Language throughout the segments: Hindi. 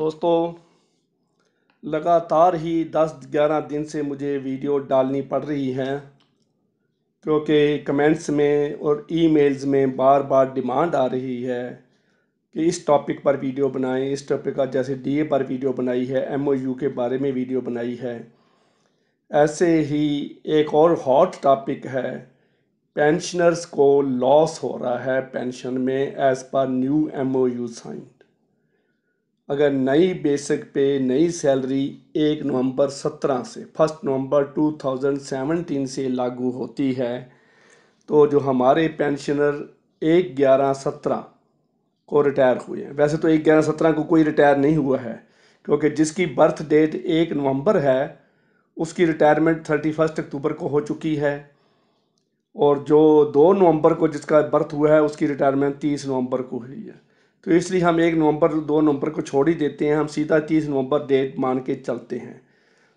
दोस्तों, लगातार ही 10-11 दिन से मुझे वीडियो डालनी पड़ रही हैं क्योंकि कमेंट्स में और ईमेल्स में बार बार डिमांड आ रही है कि इस टॉपिक पर वीडियो बनाएं, इस टॉपिक का जैसे डीए पर वीडियो बनाई है, एमओयू के बारे में वीडियो बनाई है। ऐसे ही एक और हॉट टॉपिक है, पेंशनर्स को लॉस हो रहा है पेंशन में as per new MOU sign. अगर नई बेसिक पे नई सैलरी 1 नवंबर 17 से 1 नवंबर 2017 से लागू होती है तो जो हमारे पेंशनर 1/11/17 को रिटायर हुए हैं, वैसे तो 1/11/17 को कोई रिटायर नहीं हुआ है क्योंकि जिसकी बर्थ डेट 1 नवंबर है उसकी रिटायरमेंट 31 अक्टूबर को हो चुकी है, और जो 2 नवंबर को जिसका बर्थ हुआ है उसकी रिटायरमेंट 30 नवंबर को हुई है। तो इसलिए हम 1 नवंबर 2 नवंबर को छोड़ ही देते हैं, हम सीधा 30 नवंबर डेट मान के चलते हैं।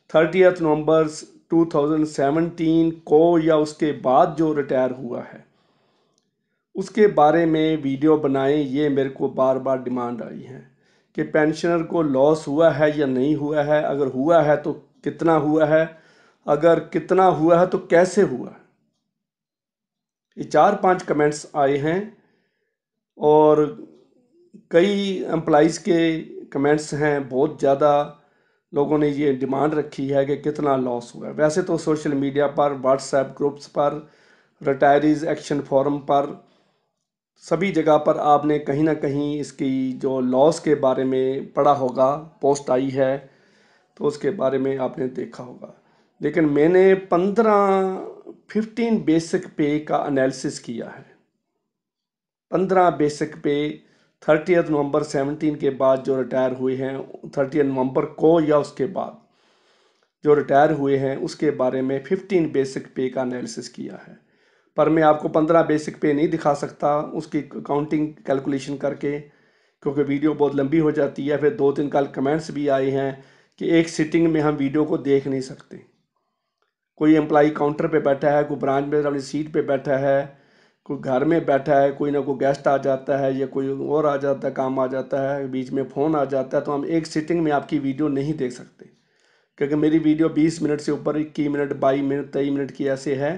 30 नवंबर 2017 को या उसके बाद जो रिटायर हुआ है उसके बारे में वीडियो बनाएं, ये मेरे को बार बार डिमांड आई है कि पेंशनर को लॉस हुआ है या नहीं हुआ है, अगर हुआ है तो कितना हुआ है, अगर कितना हुआ है तो कैसे हुआ है। ये 4-5 कमेंट्स आए हैं और कई एम्प्लॉइज़ के कमेंट्स हैं, बहुत ज़्यादा लोगों ने ये डिमांड रखी है कि कितना लॉस हुआ है। वैसे तो सोशल मीडिया पर, व्हाट्सएप ग्रुप्स पर, रिटायरीज एक्शन फोरम पर, सभी जगह पर आपने कहीं ना कहीं इसकी जो लॉस के बारे में पढ़ा होगा, पोस्ट आई है तो उसके बारे में आपने देखा होगा। लेकिन मैंने 15 बेसिक पे का एनालिसिस किया है। 15 बेसिक पे 30 नवंबर 17 के बाद जो रिटायर हुए हैं, 30 नवंबर को या उसके बाद जो रिटायर हुए हैं उसके बारे में 15 बेसिक पे का एनालिसिस किया है। पर मैं आपको 15 बेसिक पे नहीं दिखा सकता उसकी काउंटिंग कैलकुलेशन करके, क्योंकि वीडियो बहुत लंबी हो जाती है। फिर 2-3 कल कमेंट्स भी आए हैं कि एक सिटिंग में हम वीडियो को देख नहीं सकते। कोई एम्प्लाई काउंटर पे बैठा है, कोई ब्रांच में अपनी सीट पे बैठा है, कोई घर में बैठा है, कोई ना कोई गेस्ट आ जाता है या कोई और आ जाता है, काम आ जाता है, बीच में फ़ोन आ जाता है, तो हम एक सिटिंग में आपकी वीडियो नहीं देख सकते क्योंकि मेरी वीडियो 20 मिनट से ऊपर, 21 मिनट, 22 मिनट, 23 मिनट की ऐसे है।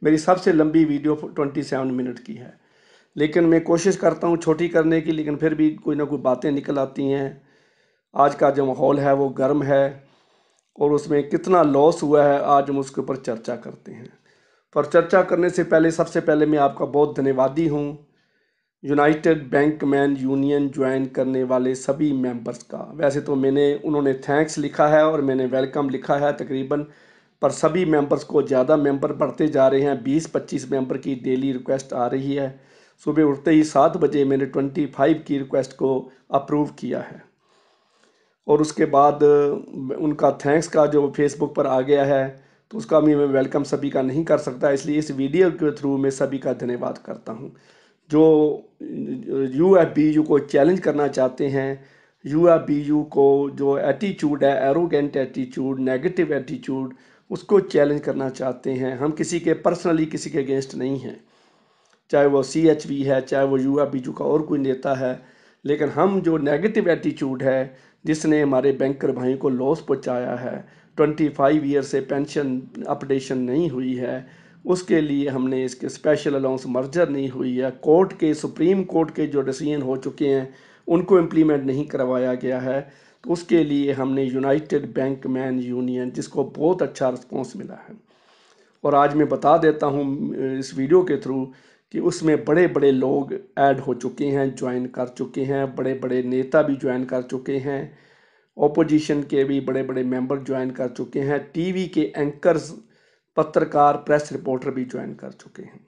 मेरी सबसे लंबी वीडियो 27 मिनट की है। लेकिन मैं कोशिश करता हूँ छोटी करने की, लेकिन फिर भी कोई ना कोई बातें निकल आती हैं। आज का जो माहौल है वो गर्म है और उसमें कितना लॉस हुआ है आज हम उसके ऊपर चर्चा करते हैं। पर चर्चा करने से पहले सबसे पहले मैं आपका बहुत धन्यवादी हूँ यूनाइटेड बैंकमैन यूनियन ज्वाइन करने वाले सभी मेंबर्स का। वैसे तो उन्होंने थैंक्स लिखा है और मैंने वेलकम लिखा है तकरीबन, पर सभी मेंबर्स को ज़्यादा मेंबर बढ़ते जा रहे हैं। 20-25 मेंबर की डेली रिक्वेस्ट आ रही है। सुबह उठते ही 7 बजे मैंने 25 की रिक्वेस्ट को अप्रूव किया है और उसके बाद उनका थैंक्स का जो फेसबुक पर आ गया है तो उसका भी मैं वेलकम सभी का नहीं कर सकता, इसलिए इस वीडियो के थ्रू मैं सभी का धन्यवाद करता हूं। जो यूएफबीयू को चैलेंज करना चाहते हैं, यूएफबीयू को जो एटीट्यूड है, एरोगेंट एटीट्यूड, नेगेटिव एटीट्यूड, उसको चैलेंज करना चाहते हैं। हम किसी के पर्सनली किसी के अगेंस्ट नहीं हैं, चाहे वो CHV है, चाहे वो यूएफबीयू का और कोई नेता है, लेकिन हम जो नेगेटिव एटीट्यूड है जिसने हमारे बैंकर भाई को लॉस पहुंचाया है, 25 ईयर से पेंशन अपडेशन नहीं हुई है, उसके लिए हमने इसके स्पेशल अलाउंस मर्जर नहीं हुई है, कोर्ट के, सुप्रीम कोर्ट के जो डिसीजन हो चुके हैं उनको इम्प्लीमेंट नहीं करवाया गया है, तो उसके लिए हमने यूनाइटेड बैंकमैन यूनियन, जिसको बहुत अच्छा रिस्पॉन्स मिला है। और आज मैं बता देता हूँ इस वीडियो के थ्रू कि उसमें बड़े बड़े लोग ऐड हो चुके हैं, ज्वाइन कर चुके हैं, बड़े बड़े नेता भी ज्वाइन कर चुके हैं, ओपोजिशन के भी बड़े बड़े मेंबर ज्वाइन कर चुके हैं, टीवी के एंकर्स, पत्रकार, प्रेस रिपोर्टर भी ज्वाइन कर चुके हैं।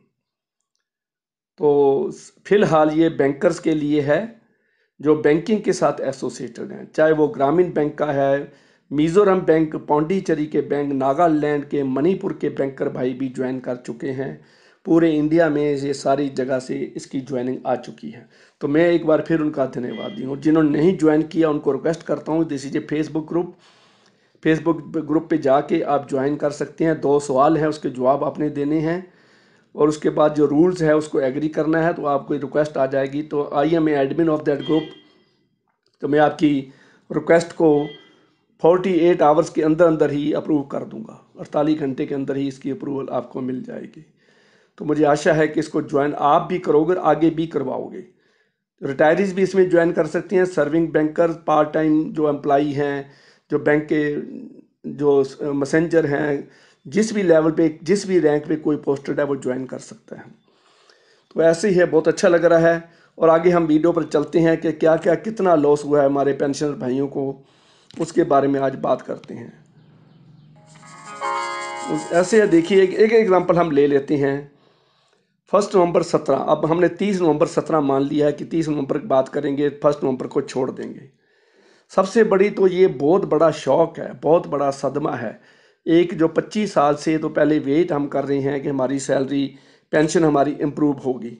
तो फिलहाल ये बैंकर्स के लिए है जो बैंकिंग के साथ एसोसिएटेड हैं, चाहे वो ग्रामीण बैंक का है, मिजोरम बैंक, पौंडीचेरी के बैंक, नागालैंड के, मणिपुर के बैंकर भाई भी ज्वाइन कर चुके हैं। पूरे इंडिया में ये सारी जगह से इसकी ज्वाइनिंग आ चुकी है। तो मैं एक बार फिर उनका धन्यवादी हूँ। जिन्होंने नहीं ज्वाइन किया उनको रिक्वेस्ट करता हूँ, this is A Facebook group पे जाके आप ज्वाइन कर सकते हैं। 2 सवाल हैं, उसके जवाब आपने देने हैं और उसके बाद जो रूल्स है उसको एग्री करना है, तो आपको रिक्वेस्ट आ जाएगी। तो I am a admin of that group, तो मैं आपकी रिक्वेस्ट को 48 आवर्स के अंदर अंदर ही अप्रूव कर दूंगा। 48 घंटे के अंदर ही इसकी अप्रूवल आपको मिल जाएगी। तो मुझे आशा है कि इसको ज्वाइन आप भी करोगे, आगे भी करवाओगे। रिटायरीज भी इसमें ज्वाइन कर सकती हैं, सर्विंग बैंकर्स, पार्ट टाइम जो एम्प्लाई हैं, जो बैंक के जो मैसेंजर हैं, जिस भी लेवल पे, जिस भी रैंक पे कोई पोस्टेड है वो ज्वाइन कर सकता है। तो ऐसे ही है, बहुत अच्छा लग रहा है। और आगे हम वीडियो पर चलते हैं कि क्या क्या कितना लॉस हुआ है हमारे पेंशनर भाइयों को, उसके बारे में आज बात करते हैं। ऐसे है, देखिए एक एग्जांपल हम ले लेते हैं। 1 नवंबर 17, अब हमने 30 नवंबर 17 मान लिया है कि 30 नवंबर की बात करेंगे, 1 नवंबर को छोड़ देंगे। सबसे बड़ी तो ये बहुत बड़ा शौक है, बहुत बड़ा सदमा है। एक जो 25 साल से तो पहले वेट हम कर रहे हैं कि हमारी सैलरी पेंशन हमारी इम्प्रूव होगी,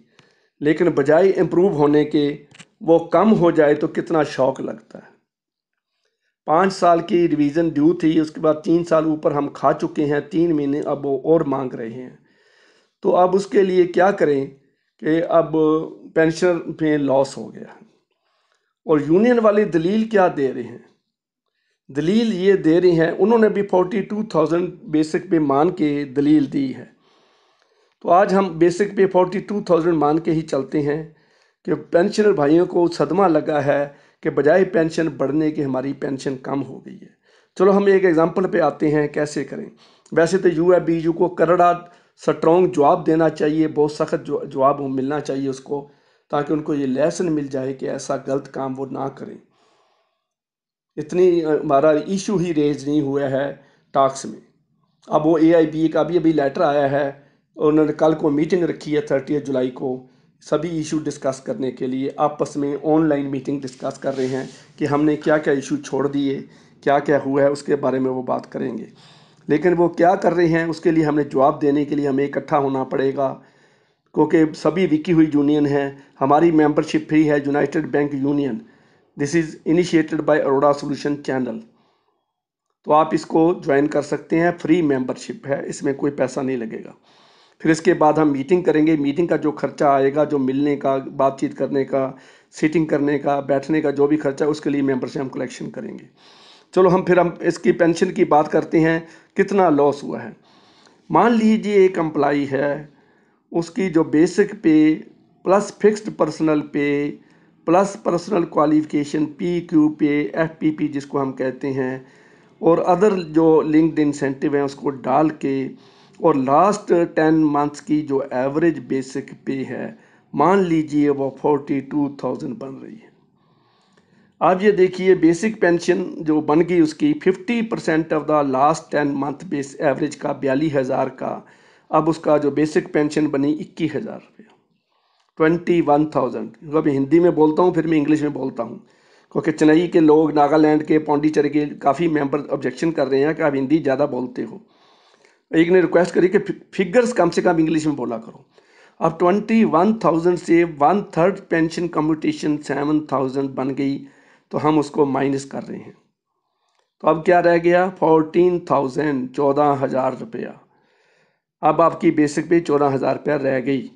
लेकिन बजाय इम्प्रूव होने के वो कम हो जाए तो कितना शौक लगता है। 5 साल की रिवीजन ड्यू थी, उसके बाद 3 साल ऊपर हम खा चुके हैं, 3 महीने अब वो और मांग रहे हैं। तो अब उसके लिए क्या करें कि अब पेंशन में लॉस हो गया। और यूनियन वाले दलील क्या दे रहे हैं? दलील ये दे रहे हैं, उन्होंने भी 42,000 बेसिक पे मान के दलील दी है। तो आज हम बेसिक पे 42,000 मान के ही चलते हैं कि पेंशनर भाइयों को सदमा लगा है कि बजाय पेंशन बढ़ने के हमारी पेंशन कम हो गई है। चलो हम एक एग्जांपल पे आते हैं कैसे करें। वैसे तो यूएबीयू को करड़ा स्ट्रॉन्ग जवाब देना चाहिए, बहुत सख्त जवाब मिलना चाहिए उसको, ताकि उनको ये लेसन मिल जाए कि ऐसा गलत काम वो ना करें। इतनी हमारा इशू ही रेज नहीं हुआ है टॉक्स में। अब वो AIB का अभी लेटर आया है, उन्होंने कल को मीटिंग रखी है 30 जुलाई को, सभी इशू डिस्कस करने के लिए आपस में ऑनलाइन मीटिंग डिस्कस कर रहे हैं कि हमने क्या क्या इशू छोड़ दिए, क्या क्या हुआ है, उसके बारे में वो बात करेंगे। लेकिन वो क्या कर रहे हैं उसके लिए हमें जवाब देने के लिए हमें इकट्ठा होना पड़ेगा, क्योंकि सभी विकी हुई यूनियन है। हमारी मेंबरशिप फ्री है United bank union. This is initiated by Arora solution channel. तो आप इसको ज्वाइन कर सकते हैं, फ्री मेंबरशिप है, इसमें कोई पैसा नहीं लगेगा। फिर इसके बाद हम मीटिंग करेंगे, मीटिंग का जो खर्चा आएगा, जो मिलने का, बातचीत करने का, सीटिंग करने का, बैठने का जो भी खर्चा, उसके लिए मेंबरशिप हम कलेक्शन करेंगे। चलो हम इसकी पेंशन की बात करते हैं, कितना लॉस हुआ है। मान लीजिए एक एम्प्लाई है, उसकी जो बेसिक पे प्लस फिक्स्ड पर्सनल पे प्लस पर्सनल क्वालिफिकेशन PQ पे, FPP जिसको हम कहते हैं, और अदर जो लिंक्ड इंसेंटिव हैं उसको डाल के, और लास्ट 10 मंथ्स की जो एवरेज बेसिक पे है, मान लीजिए वो 42,000 बन रही है। अब ये देखिए बेसिक पेंशन जो बन गई उसकी 50% of the last 10 month base average का 42,000 का, अब उसका जो बेसिक पेंशन बनी 21,000 रुपया, 21,000। अब हिंदी में बोलता हूँ फिर मैं इंग्लिश में बोलता हूँ, क्योंकि चेन्नई के लोग, नागालैंड के, पौंडीचेरी के काफ़ी मेंबर ऑब्जेक्शन कर रहे हैं कि आप हिंदी ज़्यादा बोलते हो। एक ने रिक्वेस्ट करी कि फिगर्स कम से कम इंग्लिश में बोला करो। अब 21,000 से 1/3 पेंशन कम्यूटेशन 7,000 बन गई, तो हम उसको माइनस कर रहे हैं। तो अब क्या रह गया? 14,000, 14,000 रुपया। अब आपकी बेसिक पे 14,000 रुपया रह गई।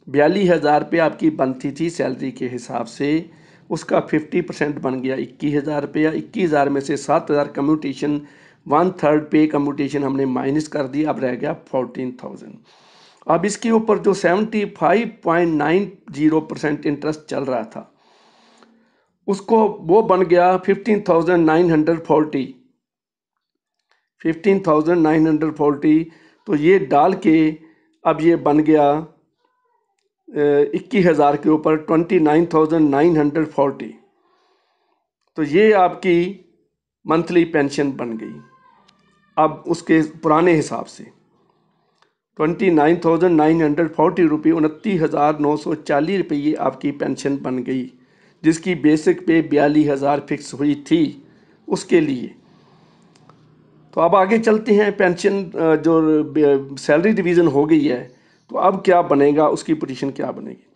42,000 रुपया आपकी बनती थी सैलरी के हिसाब से, उसका 50% बन गया 21,000 रुपया। 21,000 में से 7,000 कम्यूटेशन, 1/3 पे कम्यूटेशन हमने माइनस कर दिया, अब रह गया 14,000। अब इसके ऊपर जो 75.90% इंटरेस्ट चल रहा था, उसको वो बन गया 15,940। 15,940, तो ये डाल के अब ये बन गया 21,000 के ऊपर 29,940। तो ये आपकी मंथली पेंशन बन गई अब उसके पुराने हिसाब से 29,940 रुपये, 29,940 रुपये आपकी पेंशन बन गई, जिसकी बेसिक पे 42,000 फिक्स हुई थी उसके लिए। तो अब आगे चलते हैं, पेंशन जो सैलरी डिवीज़न हो गई है, तो अब क्या बनेगा, उसकी पोजीशन क्या बनेगी।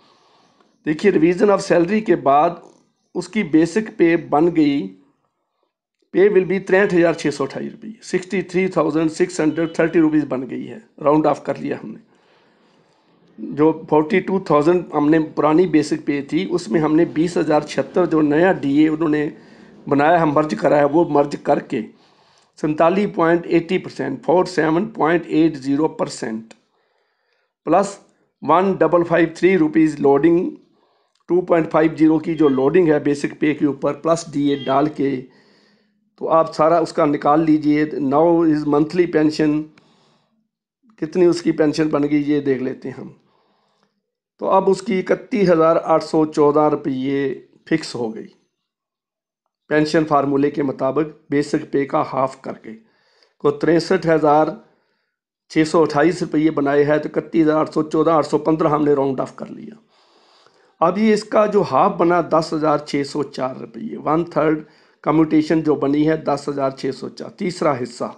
देखिए रिवीजन ऑफ सैलरी के बाद उसकी बेसिक पे बन गई, पे विल बी 63,628 रुपये, 63,630 रुपीज़ बन गई है, राउंड ऑफ कर लिया हमने। जो 42,000 हमने पुरानी बेसिक पे थी, उसमें हमने 20,076 जो नया DA उन्होंने बनाया है, मर्ज करा है, वो मर्ज करके 47.80% 47.80% प्लस 1553 रुपीज़ लोडिंग 2.50 की जो लोडिंग है बेसिक पे के ऊपर प्लस DA डाल के, तो आप सारा उसका निकाल लीजिए। नाउ इज मंथली पेंशन कितनी उसकी पेंशन बन गई ये देख लेते हैं हम। तो अब उसकी 31,814 रुपये फिक्स हो गई पेंशन फार्मूले के मुताबिक बेसिक पे का हाफ करके। को 63,628 रुपये बनाए हैं, तो 31,814 815 हमने राउंड ऑफ कर लिया। अब ये इसका जो हाफ बना 10,604 रुपये, 1/3 कम्यूटेशन जो बनी है 10,604।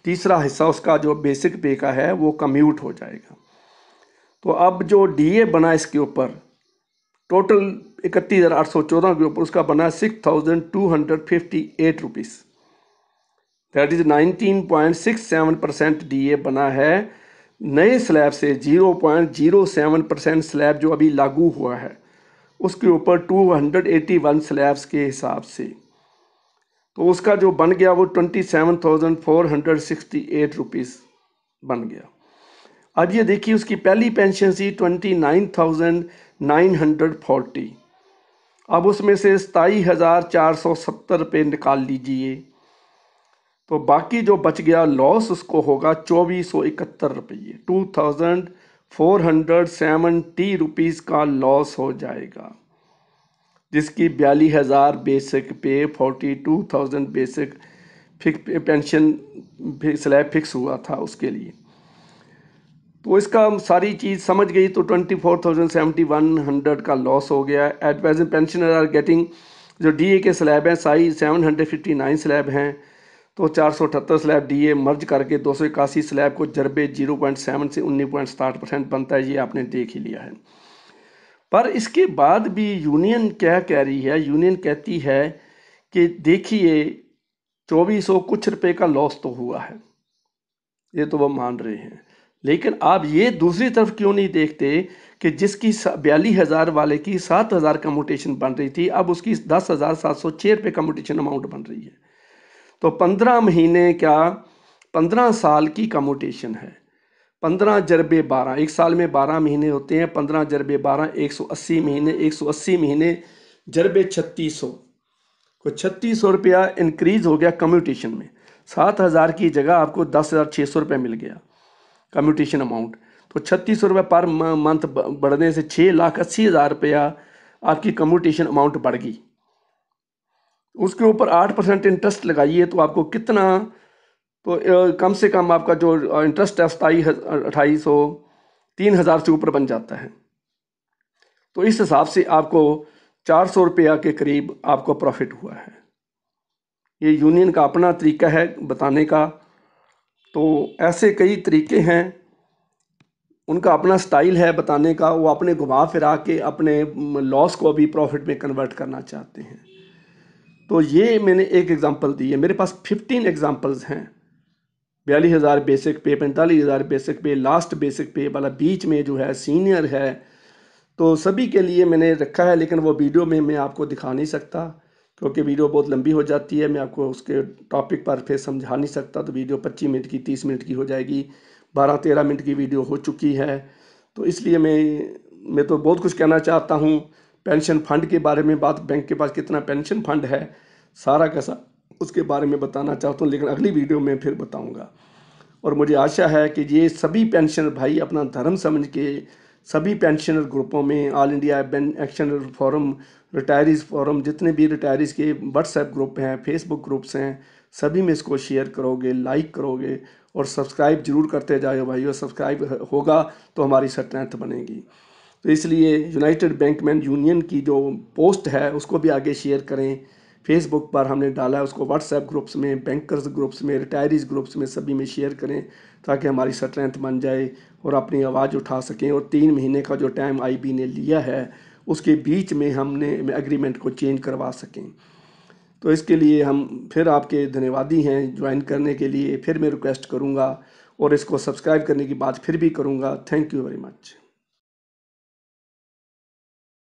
तीसरा हिस्सा उसका जो बेसिक पे का है वो कम्यूट हो जाएगा। तो अब जो DA बना इसके ऊपर टोटल 31,814 के ऊपर उसका बना 6,258 रुपीज़, दैट इज 19.67% DA बना है नए स्लैब से। 0.07% स्लैब जो अभी लागू हुआ है उसके ऊपर 281 स्लैब्स के हिसाब से, तो उसका जो बन गया वो 27,468 रुपीज़ बन गया। अब ये देखिए उसकी पहली पेंशन थी 29,940, अब उसमें से 27,470 रुपये निकाल लीजिए, तो बाकी जो बच गया लॉस उसको होगा 2,471 रुपये, 2,470 रुपीज़ का लॉस हो जाएगा, जिसकी 42,000 बेसिक पे 42,000 बेसिक पेंशन स्लैब फिक्स हुआ था उसके लिए। तो इसका सारी चीज़ समझ गई तो 24,7100 का लॉस हो गया। At present pensioner are getting, जो DA के स्लैब हैं साइज 759 स्लैब हैं, तो 478 स्लैब DA मर्ज करके 281 स्लैब को जरबे 0.7 से 19.67% बनता है, ये आपने देख ही लिया है। पर इसके बाद भी यूनियन क्या कह रही है, यूनियन कहती है कि देखिए 2400 कुछ रुपए का लॉस तो हुआ है, ये तो वो मान रहे हैं, लेकिन आप ये दूसरी तरफ क्यों नहीं देखते कि जिसकी 42,000 वाले की 7,000 कम्यूटेशन बन रही थी, अब उसकी 10,706 रुपये कम्यूटेशन अमाउंट बन रही है। तो 15 महीने क्या 15 साल की कम्यूटेशन है, 15 जरबे 12, एक साल में 12 महीने होते हैं, 15 जरबे 12 180 महीने, 180 महीने जरबे 3600 को 3600 रुपया इंक्रीज हो गया कम्यूटेशन में। 7,000 की जगह आपको 10,600 रुपये मिल गया कम्यूटेशन अमाउंट, तो 3600 रुपये पर मंथ बढ़ने से 6,80,000 रुपया आपकी कम्यूटेशन अमाउंट बढ़ गई। उसके ऊपर 8% इंटरेस्ट लगाइए तो आपको कितना, तो कम से कम आपका जो इंटरेस्ट है 2,800 3,000 से ऊपर बन जाता है। तो इस हिसाब से आपको 400 रुपया के करीब आपको प्रॉफिट हुआ है। ये यूनियन का अपना तरीका है बताने का, तो ऐसे कई तरीके हैं, उनका अपना स्टाइल है बताने का, वो अपने घुमा फिरा के अपने लॉस को भी प्रॉफिट में कन्वर्ट करना चाहते हैं। तो ये मैंने एक एग्जांपल दी है, मेरे पास 15 एग्जांपल्स हैं। 42,000 बेसिक पे, 45,000 बेसिक पे, लास्ट बेसिक पे वाला, बीच में जो है सीनियर है, तो सभी के लिए मैंने रखा है, लेकिन वो वीडियो में मैं आपको दिखा नहीं सकता क्योंकि वीडियो बहुत लंबी हो जाती है, मैं आपको उसके टॉपिक पर फिर समझा नहीं सकता, तो वीडियो 25 मिनट की 30 मिनट की हो जाएगी, 12-13 मिनट की वीडियो हो चुकी है। तो इसलिए मैं तो बहुत कुछ कहना चाहता हूँ पेंशन फंड के बारे में, बात बैंक के पास कितना पेंशन फंड है सारा कैसा उसके बारे में बताना चाहता हूँ, लेकिन अगली वीडियो में फिर बताऊँगा। और मुझे आशा है कि ये सभी पेंशनर भाई अपना धर्म समझ के सभी पेंशनर ग्रुपों में, ऑल इंडिया एक्शनर फोरम, रिटायरीज़ फोरम, जितने भी रिटायरीज़ के व्हाट्सएप ग्रुप हैं, फेसबुक ग्रुप्स हैं, सभी में इसको शेयर करोगे, लाइक करोगे और सब्सक्राइब जरूर करते जाओ भाई, और सब्सक्राइब होगा तो हमारी स्ट्रेंथ बनेगी। तो इसलिए यूनाइटेड बैंकमैन यूनियन की जो पोस्ट है उसको भी आगे शेयर करें, फेसबुक पर हमने डाला है उसको, व्हाट्सएप ग्रुप्स में, बैंकर्स ग्रुप्स में, रिटायरीज़ ग्रुप्स में, सभी में शेयर करें ताकि हमारी स्ट्रेंथ बन जाए और अपनी आवाज़ उठा सकें। और 3 महीने का जो टाइम IB ने लिया है उसके बीच में हमने एग्रीमेंट को चेंज करवा सकें। तो इसके लिए हम फिर आपके धन्यवादी हैं ज्वाइन करने के लिए, फिर मैं रिक्वेस्ट करूँगा और इसको सब्सक्राइब करने की बात फिर भी करूँगा। Thank you very much.